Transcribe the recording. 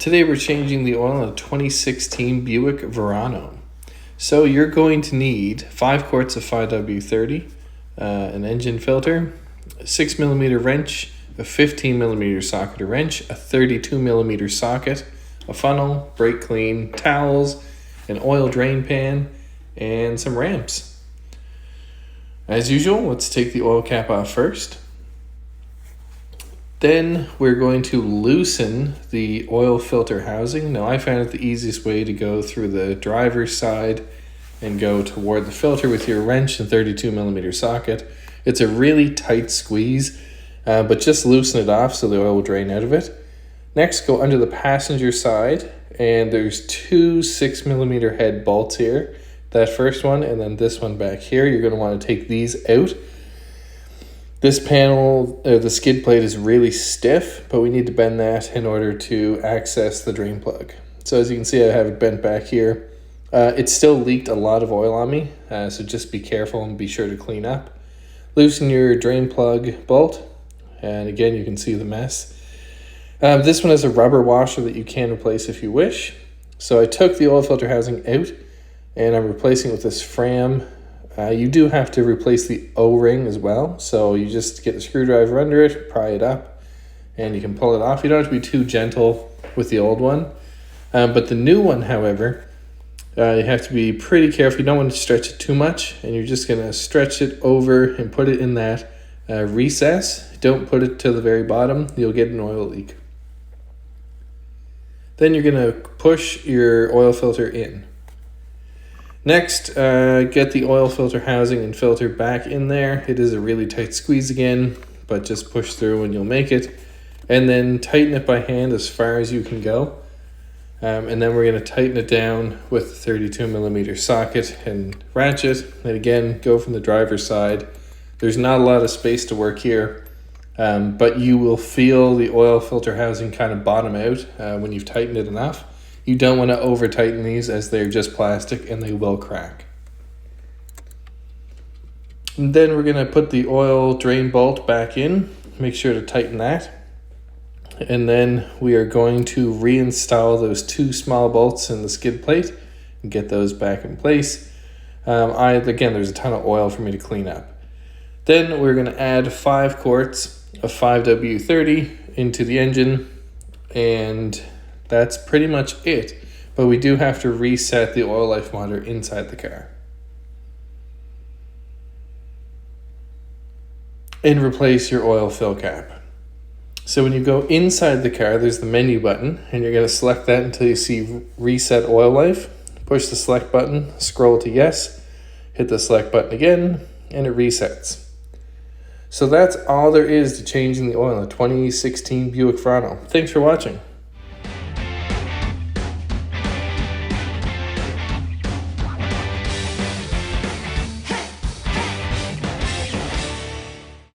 Today we're changing the oil in a 2016 Buick Verano. So you're going to need 5 quarts of 5W30, an engine filter, a 6mm wrench, a 15mm socket or wrench, a 32mm socket, a funnel, brake clean, towels, an oil drain pan, and some ramps. As usual, let's take the oil cap off first. Then we're going to loosen the oil filter housing. Now I found it the easiest way to go through the driver's side and go toward the filter with your wrench and 32mm socket. It's a really tight squeeze, but just loosen it off so the oil will drain out of it. Next, go under the passenger side, and there's 2 6mm head bolts here. That first one and then this one back here. You're going to want to take these out. This panel, the skid plate is really stiff, but we need to bend that in order to access the drain plug. So as you can see, I have it bent back here. It still leaked a lot of oil on me, so just be careful and be sure to clean up. Loosen your drain plug bolt, and again, you can see the mess. This one has a rubber washer that you can replace if you wish. So I took the oil filter housing out, and I'm replacing it with this Fram. You do have to replace the O-ring as well, so you just get the screwdriver under it, pry it up, and you can pull it off. You don't have to be too gentle with the old one, but the new one, however, you have to be pretty careful. You don't want to stretch it too much, and you're just going to stretch it over and put it in that recess. Don't put it to the very bottom. You'll get an oil leak. Then you're going to push your oil filter in. Next, get the oil filter housing and filter back in there. It is a really tight squeeze again, but just push through and you'll make it. And then tighten it by hand as far as you can go. And then we're going to tighten it down with the 32mm socket and ratchet. And again, go from the driver's side. There's not a lot of space to work here, but you will feel the oil filter housing kind of bottom out when you've tightened it enough. You don't want to over tighten these as they're just plastic and they will crack. And then we're going to put the oil drain bolt back in. Make sure to tighten that. And then we are going to reinstall those 2 small bolts in the skid plate and get those back in place. Again, there's a ton of oil for me to clean up. Then we're going to add 5 quarts of 5W30 into the engine, and that's pretty much it, but we do have to reset the oil life monitor inside the car. And replace your oil fill cap. So when you go inside the car, there's the menu button, and you're going to select that until you see reset oil life. Push the select button, scroll to yes, hit the select button again, and it resets. So that's all there is to changing the oil in a 2016 Buick Verano. Thanks for watching.